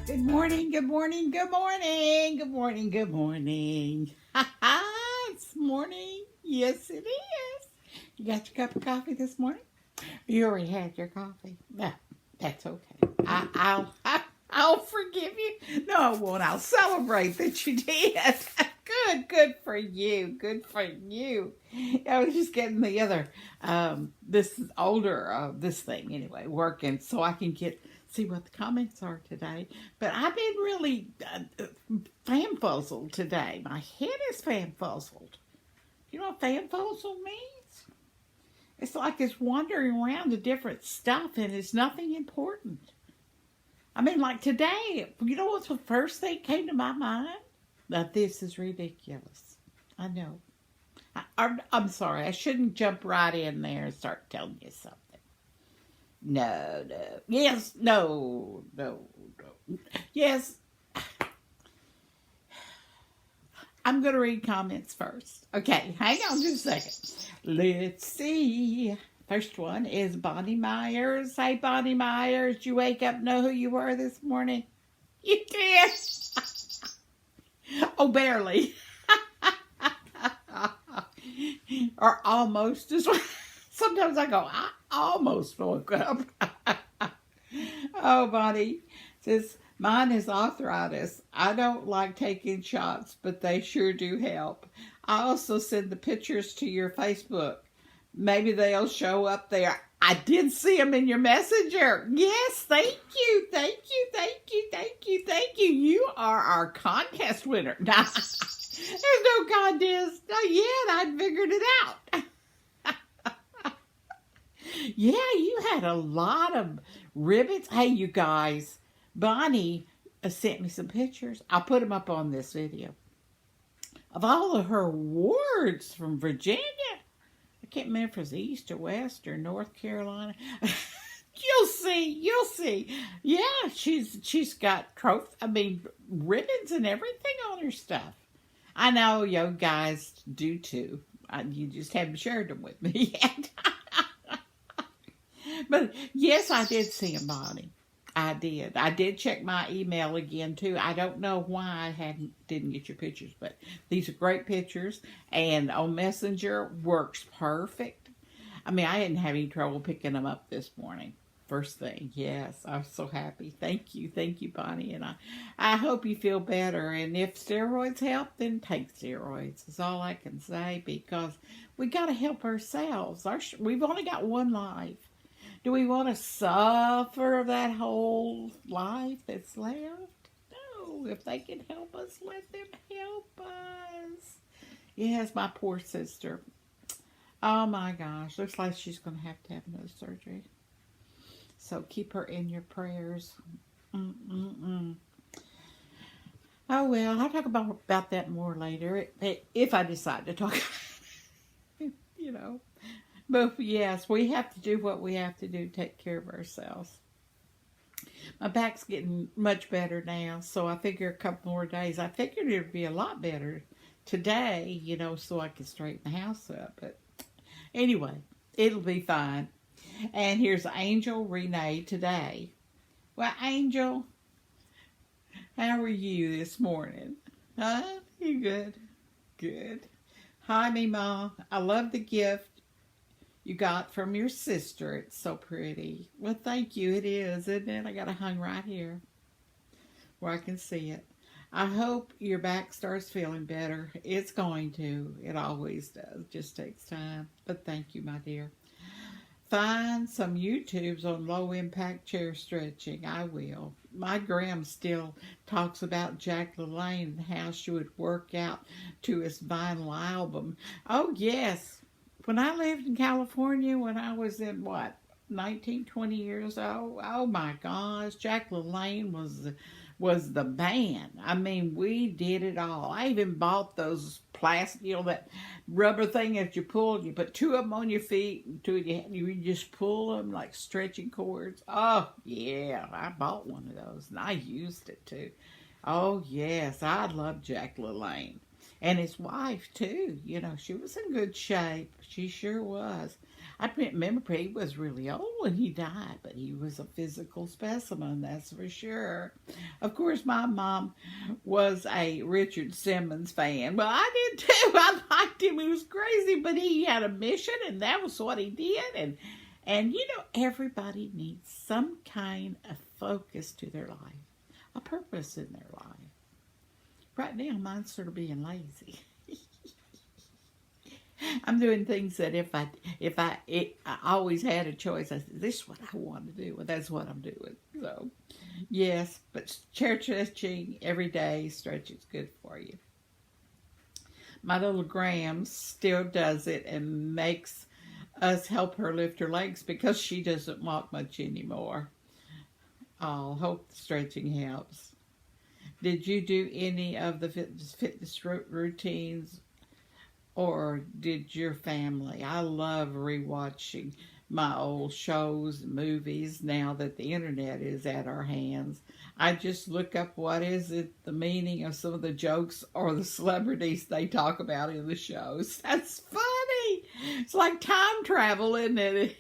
Good morning, good morning, good morning, good morning, good morning. It's morning. Yes, it is. You got your cup of coffee this morning? You already had your coffee. No, that's okay. I'll forgive you. No, I won't. I'll celebrate that you did. Good for you. Good for you. I was just getting the other, this older, this thing anyway, working so I can see what the comments are today. But I've been really fan-fuzzled today. My head is fan-fuzzled. You know what fan-fuzzled means? It's like it's wandering around to different stuff and it's nothing important. I mean, like today, you know what's the first thing came to my mind? Now, this is ridiculous. I know. I'm sorry. I shouldn't jump right in there and start telling you something. No. Yes, no. Yes. I'm going to read comments first. Okay, hang on just a second. Let's see. First one is Bonnie Myers. Hey, Bonnie Myers, did you wake up and know who you were this morning? You did. Oh, barely. Or almost as well. Sometimes I go, I almost woke up. Oh, Bonnie says, mine is arthritis. I don't like taking shots, but they sure do help. I also send the pictures to your Facebook. Maybe they'll show up there. I did see them in your messenger. Yes, thank you. You are our contest winner. There's no contest. Not yet. I figured it out. Yeah, you had a lot of ribbons. Hey, you guys, Bonnie sent me some pictures. I'll put them up on this video of all of her awards from Virginia. I can't remember if it was East or West or North Carolina. You'll see. Yeah, she's got ribbons and everything on her stuff. I know you guys do too. You just haven't shared them with me yet. But yes, I did see them, Bonnie. I did. I did check my email again too. I don't know why I didn't get your pictures, but these are great pictures. And on Messenger works perfect. I mean, I didn't have any trouble picking them up this morning. First thing, yes, I'm so happy. Thank you, Bonnie. And I hope you feel better. And if steroids help, then take steroids. That's all I can say because we got to help ourselves. We've only got one life. Do we want to suffer that whole life that's left? No. If they can help us, let them help us. Yes, my poor sister. Oh my gosh. Looks like she's going to have another surgery. So keep her in your prayers. Oh well, I'll talk about that more later. If I decide to talk about it, But yes, we have to do what we have to do to take care of ourselves. My back's getting much better now, so I figure a couple more days. I figured it would be a lot better today, so I could straighten the house up. But anyway, it'll be fine. And here's Angel Renee today. Well, Angel, how are you this morning? Huh? You good? Good. Hi, Mema. I love the gift you got from your sister. It's so pretty. Well, thank you. It is, isn't it? I got it hung right here where I can see it. I hope your back starts feeling better. It's going to. It always does. It just takes time. But thank you, my dear. Find some YouTubes on low-impact chair stretching. I will. My Graham still talks about jacklalane and how she would work out to his vinyl album. Oh, yes. When I lived in California, when I was in, 19, 20 years old, oh, my gosh, jacklalane was the band. I mean, we did it all. I even bought those plastic, that rubber thing that you pull. You put two of them on your feet, you just pull them like stretching cords. Oh, yeah, I bought one of those, and I used it too. Oh, yes, I love Jack LaLanne. And his wife, too. She was in good shape. She sure was. I remember he was really old when he died, but he was a physical specimen, that's for sure. Of course, my mom was a Richard Simmons fan. Well, I did too. I liked him. He was crazy, but he had a mission, and that was what he did. And you know, everybody needs some kind of focus to their life, a purpose in their life. Right now, mine's sort of being lazy. I'm doing things that I always had a choice. I said, this is what I want to do. Well, that's what I'm doing. So, yes, but chair stretching every day, stretching's good for you. My little Graham still does it and makes us help her lift her legs because she doesn't walk much anymore. I'll hope the stretching helps. Did you do any of the fitness routines, or did your family? I love rewatching my old shows and movies now that the internet is at our hands. I just look up what is it, the meaning of some of the jokes or the celebrities they talk about in the shows. That's funny. It's like time travel, isn't it?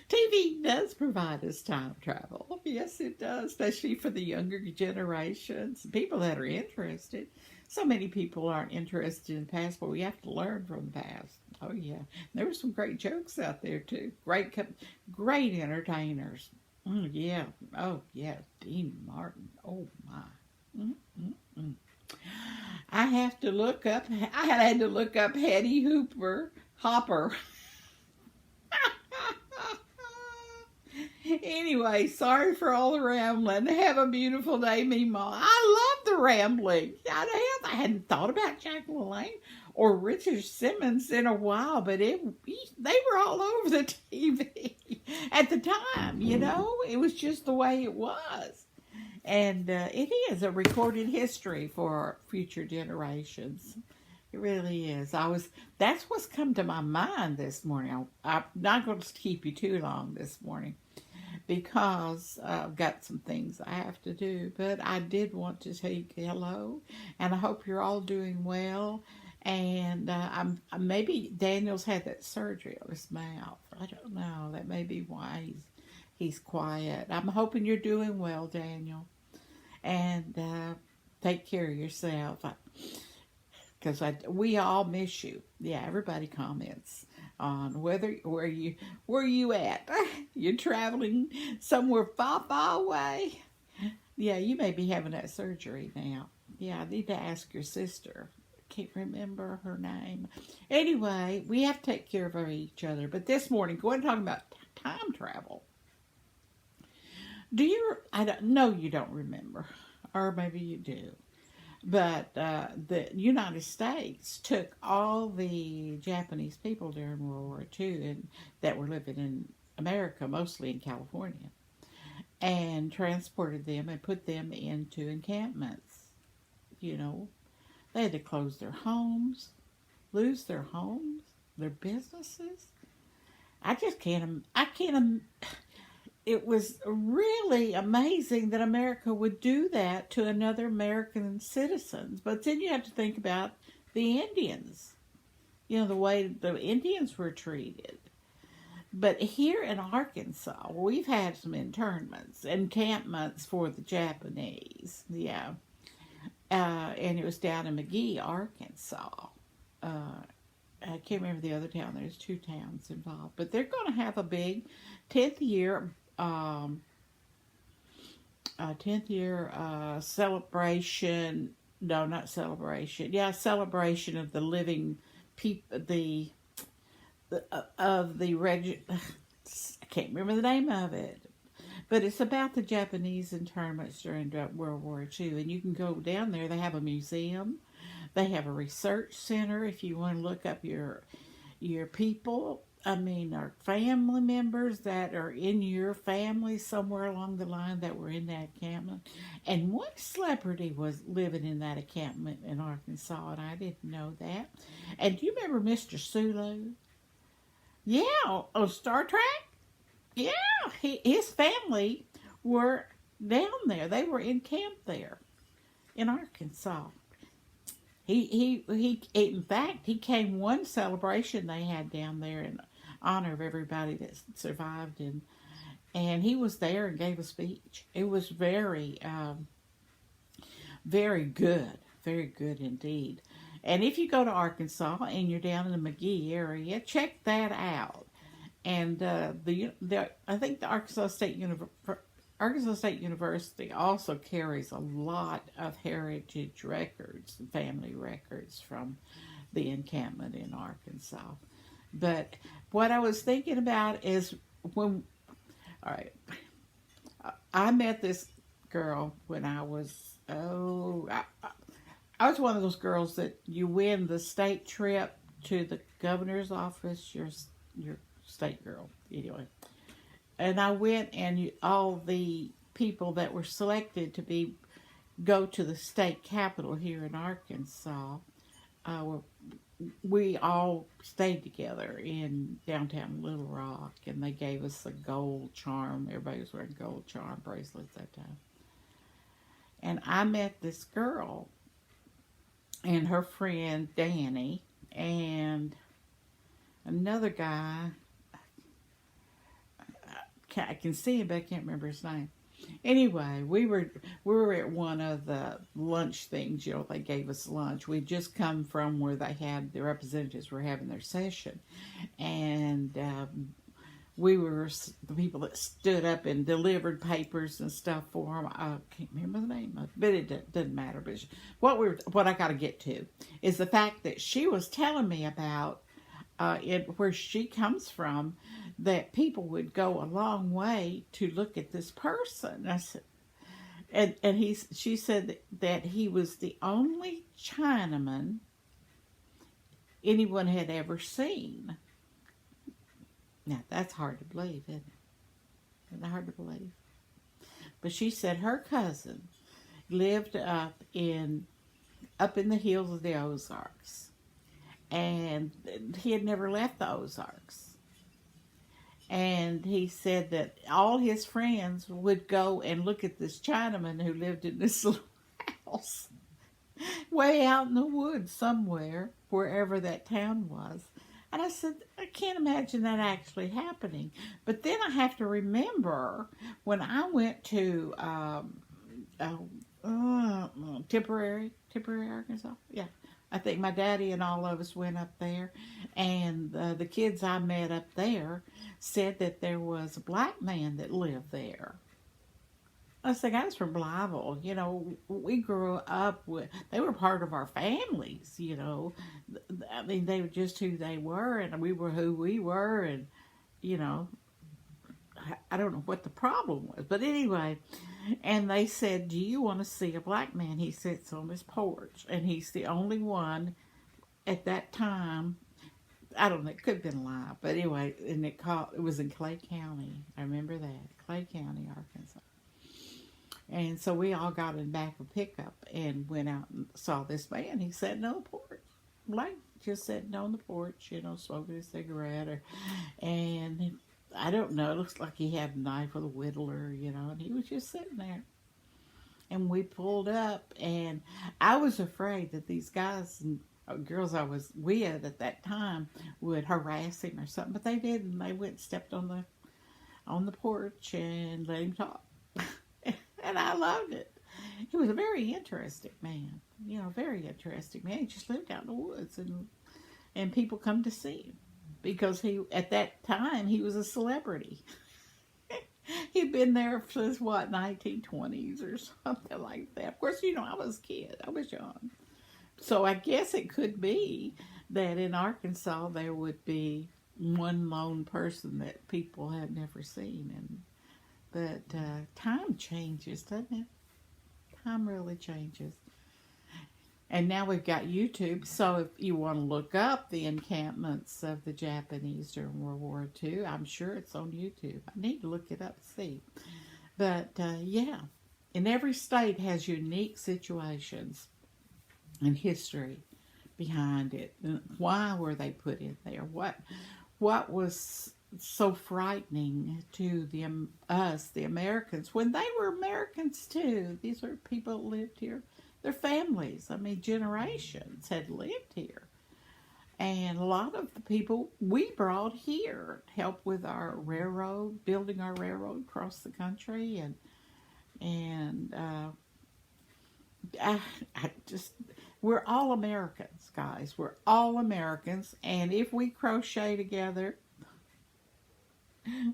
TV does provide us time travel. Yes, it does, especially for the younger generations, people that are interested. So many people aren't interested in the past, but we have to learn from the past. Oh, yeah. There were some great jokes out there, too. Great entertainers. Yeah. Oh, yeah. Dean Martin. Oh, my. I had to look up Hetty Hopper. Anyway, sorry for all the rambling. Have a beautiful day, Mema. I love the rambling. I hadn't thought about jacklalane or Richard Simmons in a while, but they were all over the TV at the time, you know. It was just the way it was. And it is a recorded history for future generations. It really is. That's what's come to my mind this morning. I'm not going to keep you too long this morning, because I've got some things I have to do. But I did want to say hello, and I hope you're all doing well. And maybe Daniel's had that surgery on his mouth. I don't know. That may be why he's quiet. I'm hoping you're doing well, Daniel. And take care of yourself, because we all miss you. Yeah, everybody comments on where you at. You're traveling somewhere far, far away. Yeah, you may be having that surgery now. Yeah, I need to ask your sister. Can't remember her name. Anyway, we have to take care of each other. But this morning, going to talk about time travel. I don't know, you don't remember, or maybe you do. But the United States took all the Japanese people during World War II and that were living in America, mostly in California, and transported them and put them into encampments. You know, they had to close their homes, lose their homes, their businesses. I can't. It was really amazing that America would do that to another American citizens. But then you have to think about the Indians, you know, the way the Indians were treated. But here in Arkansas, we've had some encampments for the Japanese. Yeah. And it was down in McGee, Arkansas. I can't remember the other town. There's 2 towns involved. But they're going to have a big 10th year celebration. No, not celebration. Yeah, celebration of the living people. I can't remember the name of it, but it's about the Japanese internments during World War II. And you can go down there. They have a museum. They have a research center if you want to look up your people. Our family members that are in your family somewhere along the line that were in that encampment. And one celebrity was living in that encampment in Arkansas, and I didn't know that. And do you remember Mr. Sulu? Yeah, on Star Trek? Yeah, his family were down there. They were in camp there in Arkansas. In fact, he came one celebration they had down there in honor of everybody that survived, and he was there and gave a speech. It was very good indeed. And if you go to Arkansas and you're down in the McGee area, check that out. And I think the Arkansas State University also carries a lot of heritage records, family records from the encampment in Arkansas. But what I was thinking about is all right, I met this girl when I was, I was one of those girls that you win the state trip to the governor's office, your state girl, anyway. And I went, and all the people that were selected to go to the state capitol here in Arkansas, we all stayed together in downtown Little Rock, and they gave us a gold charm. Everybody was wearing gold charm bracelets that time. And I met this girl and her friend Danny and another guy. I can see him, but I can't remember his name. Anyway, we were at one of the lunch things. They gave us lunch. We'd just come from where the representatives were having their session, and we were the people that stood up and delivered papers and stuff for them. I can't remember the name of it, but it doesn't matter. But what I got to get to is the fact that she was telling me about where she comes from, that people would go a long way to look at this person. I said, she said that he was the only Chinaman anyone had ever seen. Now that's hard to believe, isn't it? Isn't it hard to believe? But she said her cousin lived up in the hills of the Ozarks, and he had never left the Ozarks. And he said that all his friends would go and look at this Chinaman who lived in this little house way out in the woods somewhere, wherever that town was. And I said, I can't imagine that actually happening. But then I have to remember when I went to Tipperary, Arkansas. Yeah. I think my daddy and all of us went up there, and the kids I met up there said that there was a black man that lived there. I was the guys from Blytheville, we grew up they were part of our families, I mean, they were just who they were, and we were who we were, and, I don't know what the problem was, but anyway, and they said, do you want to see a black man? He sits on his porch, and he's the only one at that time. I don't know, it could have been a lie, but anyway, and it was in Clay County. I remember that, Clay County, Arkansas. And so we all got in the back of a pickup and went out and saw this man. He sat on the porch, like just sitting on the porch, smoking a cigarette, and I don't know, it looks like he had a knife with a whittler, and he was just sitting there. And we pulled up, and I was afraid that these guys and girls I was with at that time would harass him or something, but they didn't. They went and stepped on the porch and let him talk. And I loved it. He was a very interesting man, very interesting man. He just lived out in the woods, and people come to see him. Because at that time, he was a celebrity. He'd been there since, 1920s or something like that. Of course, I was a kid. I was young. So I guess it could be that in Arkansas, there would be one lone person that people had never seen. But time changes, doesn't it? Time really changes. And now we've got YouTube, so if you want to look up the encampments of the Japanese during World War II, I'm sure it's on YouTube. I need to look it up and see. But, yeah, and every state has unique situations and history behind it. Why were they put in there? What was so frightening to us, the Americans, when they were Americans too? These are people that lived here. Their families, generations had lived here. And a lot of the people we brought here help with our railroad, building our railroad across the country, and I just, we're all Americans, guys. We're all Americans, and if we crochet together,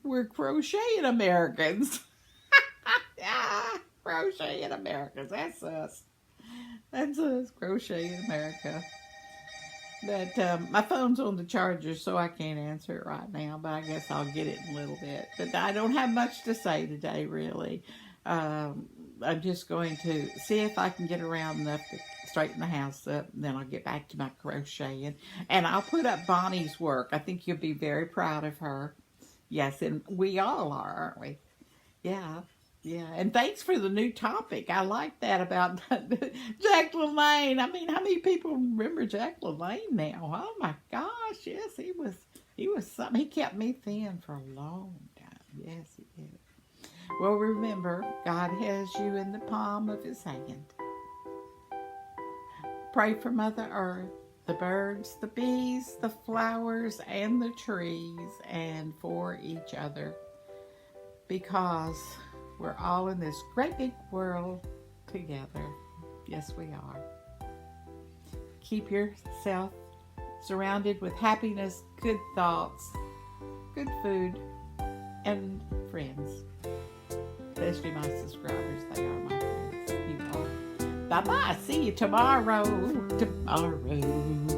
we're crocheting Americans. Crocheting Americans. That's us. That's us, crocheting America. But my phone's on the charger, so I can't answer it right now. But I guess I'll get it in a little bit. But I don't have much to say today, really. I'm just going to see if I can get around enough to straighten the house up, and then I'll get back to my crocheting. And I'll put up Bonnie's work. I think you'll be very proud of her. Yes, and we all are, aren't we? Yeah. Yeah, and thanks for the new topic. I like that about Jackalane. I mean, how many people remember Jackalane now? Oh my gosh, yes, he was something. He kept me thin for a long time. Yes, he did. Well, remember, God has you in the palm of his hand. Pray for Mother Earth, the birds, the bees, the flowers, and the trees, and for each other. Because we're all in this great big world together. Yes, we are. Keep yourself surrounded with happiness, good thoughts, good food, and friends. Especially my subscribers. They are my friends. You are. Bye-bye. See you tomorrow. Tomorrow.